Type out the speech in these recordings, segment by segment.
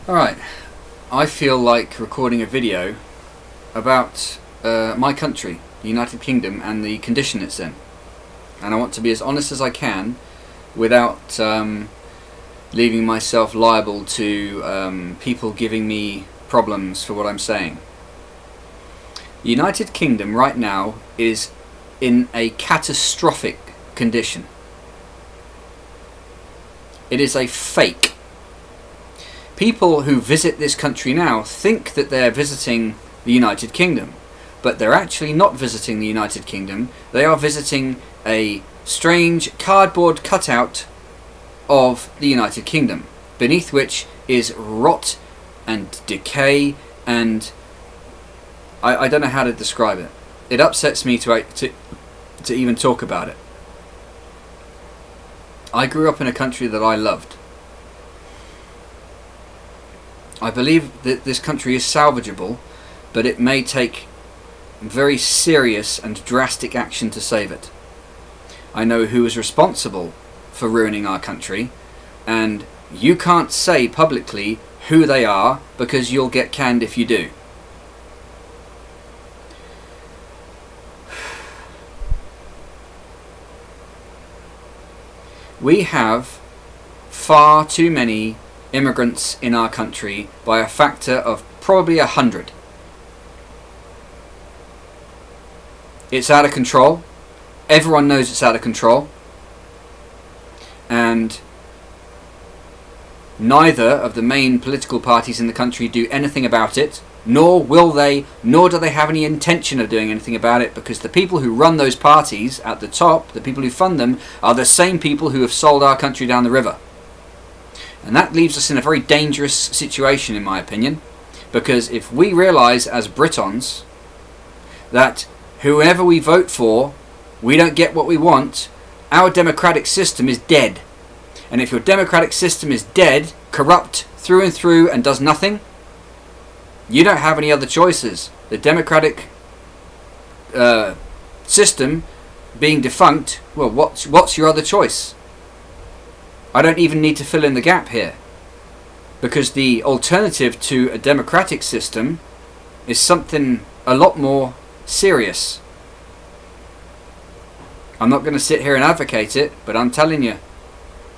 Alright, I feel like recording a video about my country, the United Kingdom, and the condition it's in. And I want to be as honest as I can without leaving myself liable to people giving me problems for what I'm saying. The United Kingdom right now is in a catastrophic condition. It is a fake. People who visit this country now think that they're visiting the United Kingdom, but they're actually not visiting the United Kingdom. They are visiting a strange cardboard cutout of the United Kingdom, beneath which is rot and decay, and I don't know how to describe it. It upsets me to even talk about it. I grew up in a country that I loved. I believe that this country is salvageable, but it may take very serious and drastic action to save it. I know who is responsible for ruining our country, and you can't say publicly who they are because you'll get canned if you do. We have far too many immigrants in our country by a factor of probably 100. It's out of control. Everyone knows it's out of control. And neither of the main political parties in the country do anything about it, nor will they, nor do they have any intention of doing anything about it, because the people who run those parties at the top, the people who fund them, are the same people who have sold our country down the river. And that leaves us in a very dangerous situation, in my opinion, because if we realise as Britons that whoever we vote for, we don't get what we want, our democratic system is dead. And if your democratic system is dead, corrupt through and through, and does nothing, you don't have any other choices. The democratic system being defunct, well, what's your other choice? I don't even need to fill in the gap here, because the alternative to a democratic system is something a lot more serious. I'm not going to sit here and advocate it, but I'm telling you,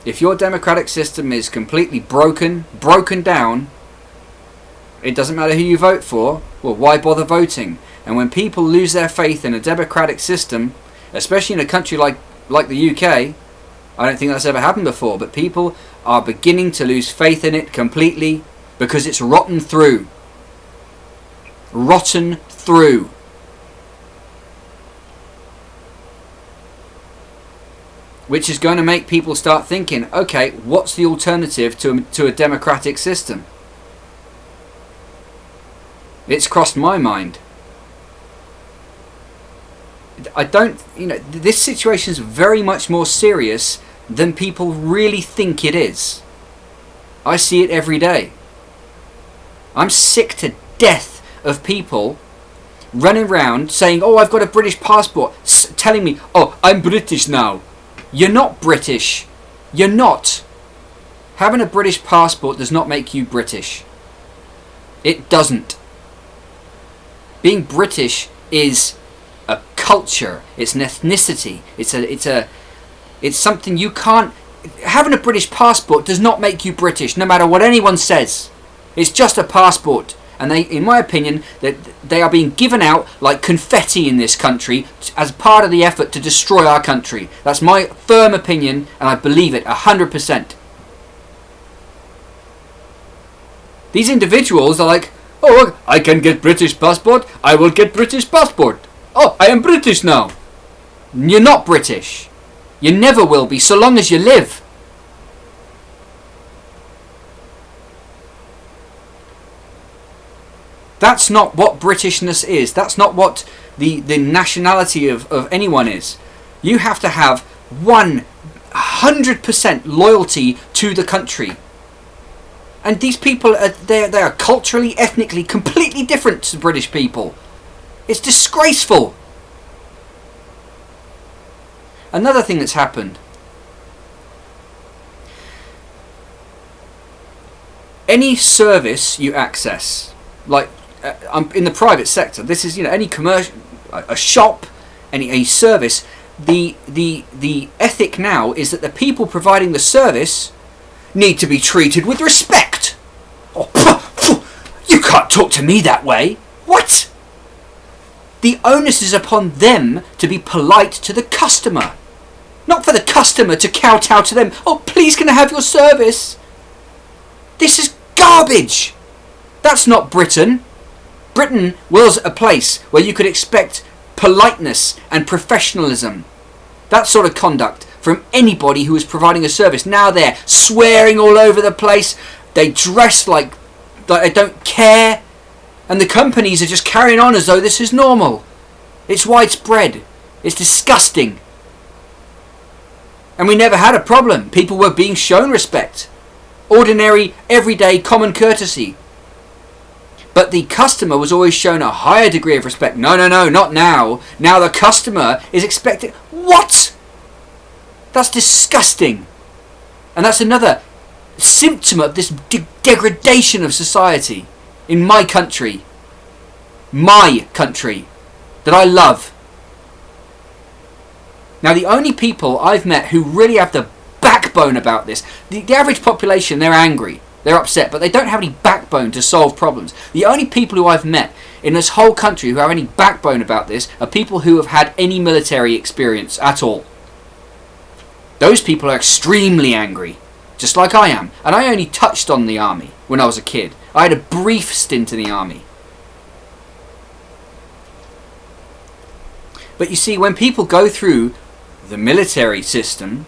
if your democratic system is completely broken down, it doesn't matter who you vote for, well, why bother voting? And when people lose their faith in a democratic system, especially in a country like the UK, I don't think that's ever happened before, but people are beginning to lose faith in it completely because it's rotten through. Rotten through. Which is going to make people start thinking, okay, what's the alternative to a democratic system? It's crossed my mind. This situation is very much more serious than people really think it is. I see it every day. I'm sick to death of people running around saying, oh, I've got a British passport, telling me, oh, I'm British now. You're not British. You're not. Having a British passport does not make you British. It doesn't. Being British is a culture. It's an ethnicity. It's something you can't. Having a British passport does not make you British, no matter what anyone says. It's just a passport, and in my opinion, they are being given out like confetti in this country as part of the effort to destroy our country. That's my firm opinion, and I believe it 100%. These individuals are like, oh, I can get British passport. I will get British passport. Oh, I am British now. You're not British. You never will be, so long as you live. That's not what Britishness is. That's not what the nationality of anyone is. You have to have 100% loyalty to the country. And these people, they are culturally, ethnically, completely different to British people. It's disgraceful. Another thing that's happened. Any service you access, like in the private sector, this is, any commercial, a shop, a service. The ethic now is that the people providing the service need to be treated with respect. Oh, you can't talk to me that way. What? The onus is upon them to be polite to the customer, not for the customer to kowtow to them. Oh, please, can I have your service? This is garbage. That's not Britain. Britain was a place where you could expect politeness and professionalism. That sort of conduct from anybody who is providing a service. Now they're swearing all over the place. They dress like they don't care. And the companies are just carrying on as though this is normal. It's widespread. It's disgusting. And we never had a problem. People were being shown respect. Ordinary, everyday, common courtesy. But the customer was always shown a higher degree of respect. No, not now. Now the customer is expected. What? That's disgusting. And that's another symptom of this degradation of society in my country. My country that I love. Now the only people I've met who really have the backbone about this, the average population, they're angry. They're upset, but they don't have any backbone to solve problems. The only people who I've met in this whole country who have any backbone about this are people who have had any military experience at all. Those people are extremely angry, just like I am. And I only touched on the army when I was a kid. I had a brief stint in the army. But you see, when people go through the military system,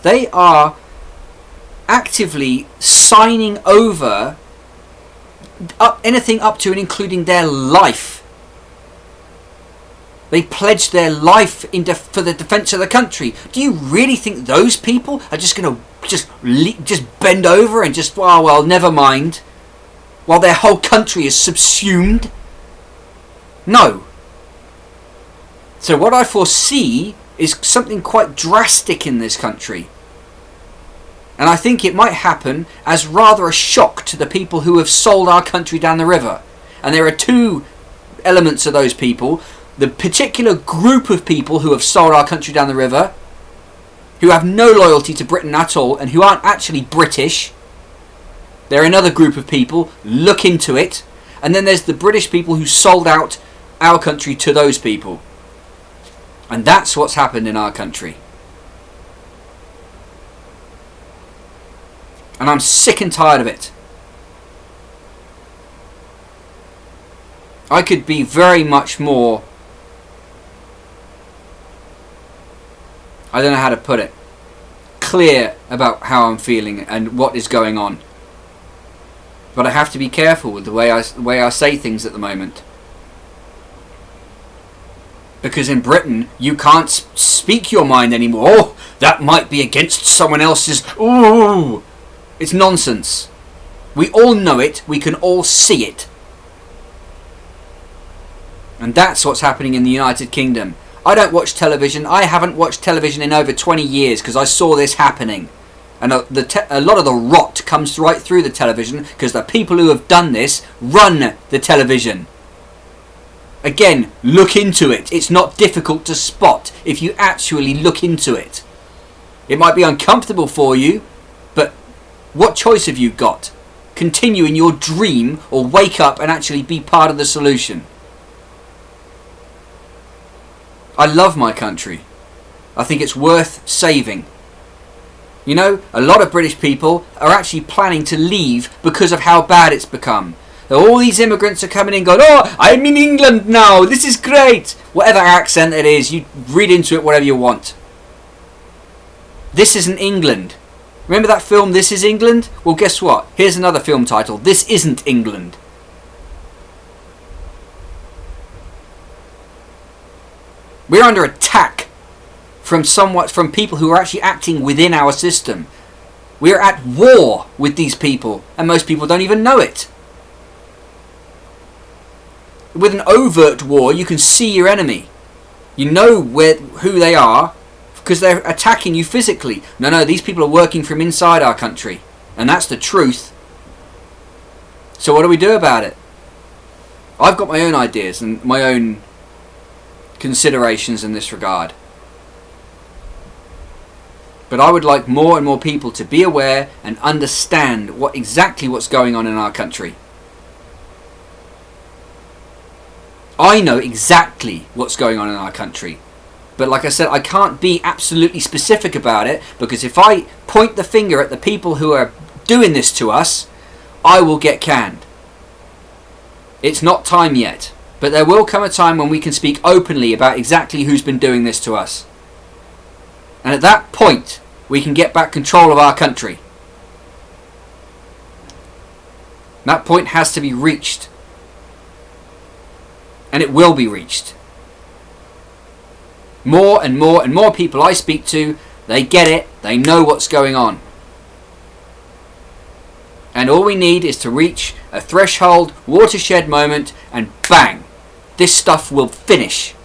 they are actively signing over anything up to and including their life. They pledge their life for the defence of the country. Do you really think those people are just going to just bend over and just, well, never mind, while their whole country is subsumed? No. So what I foresee is something quite drastic in this country. And I think it might happen as rather a shock to the people who have sold our country down the river. And there are two elements of those people. The particular group of people who have sold our country down the river, who have no loyalty to Britain at all and who aren't actually British. They're another group of people. Look into it. And then there's the British people who sold out our country to those people. And that's what's happened in our country. And I'm sick and tired of it. I could be very much more, I don't know how to put it, clear about how I'm feeling and what is going on. But I have to be careful with the way I say things at the moment. Because in Britain, you can't speak your mind anymore. Oh, that might be against someone else's. Ooh. It's nonsense. We all know it. We can all see it. And that's what's happening in the United Kingdom. I don't watch television. I haven't watched television in over 20 years because I saw this happening. And a lot of the rot comes right through the television because the people who have done this run the television. Again, look into it. It's not difficult to spot if you actually look into it. It might be uncomfortable for you, but what choice have you got? Continue in your dream or wake up and actually be part of the solution. I love my country. I think it's worth saving. You know, a lot of British people are actually planning to leave because of how bad it's become. All these immigrants are coming in going, oh, I'm in England now, this is great. Whatever accent it is, you read into it whatever you want. This isn't England. Remember that film, This Is England? Well, guess what? Here's another film title, This Isn't England. We're under attack from people who are actually acting within our system. We're at war with these people, and most people don't even know it. With an overt war, you can see your enemy. You know who they are because they're attacking you physically. No, these people are working from inside our country, and that's the truth. So what do we do about it? I've got my own ideas and my own considerations in this regard. But I would like more and more people to be aware and understand exactly what's going on in our country. I know exactly what's going on in our country. But like I said, I can't be absolutely specific about it, because if I point the finger at the people who are doing this to us, I will get canned. It's not time yet, but there will come a time when we can speak openly about exactly who's been doing this to us. And at that point, we can get back control of our country. That point has to be reached. And it will be reached. More and more and more people I speak to, they get it, they know what's going on. And all we need is to reach a threshold, watershed moment, and bang, this stuff will finish.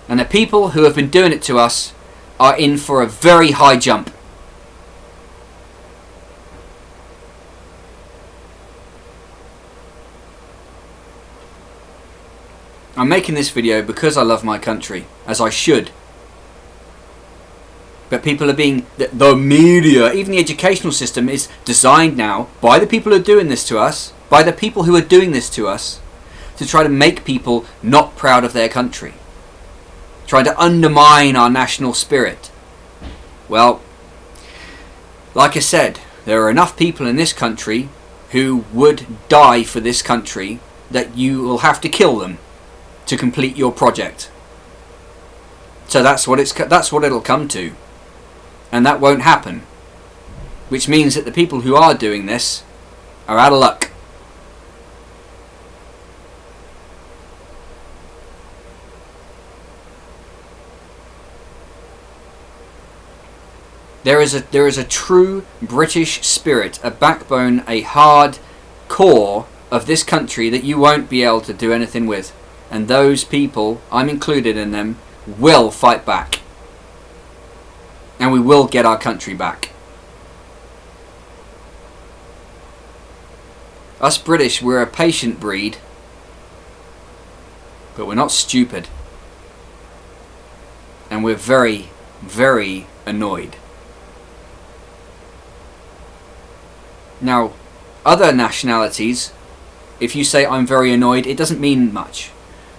And the people who have been doing it to us are in for a very high jump. I'm making this video because I love my country, as I should. But people are being, the media, even the educational system is designed now by the people who are doing this to us, by the people who are doing this to us, to try to make people not proud of their country. Trying to undermine our national spirit. Well, like I said, there are enough people in this country who would die for this country that you will have to kill them to complete your project. So that's what it'll come to. And that won't happen. Which means that the people who are doing this are out of luck. There is a true British spirit, a backbone, a hard core of this country that you won't be able to do anything with. And those people, I'm included in them, will fight back. And we will get our country back. Us British, we're a patient breed. But we're not stupid. And we're very, very annoyed. Now, other nationalities, if you say I'm very annoyed, it doesn't mean much.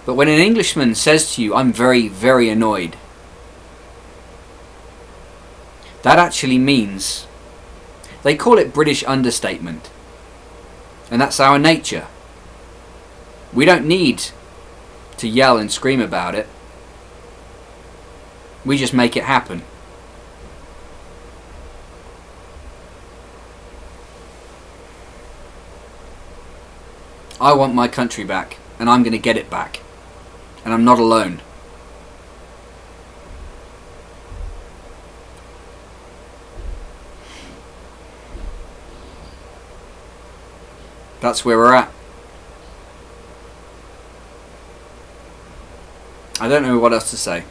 But when an Englishman says to you, I'm very, very annoyed, that actually means, they call it British understatement. And that's our nature. We don't need to yell and scream about it. We just make it happen. I want my country back, and I'm going to get it back. And I'm not alone. That's where we're at. I don't know what else to say.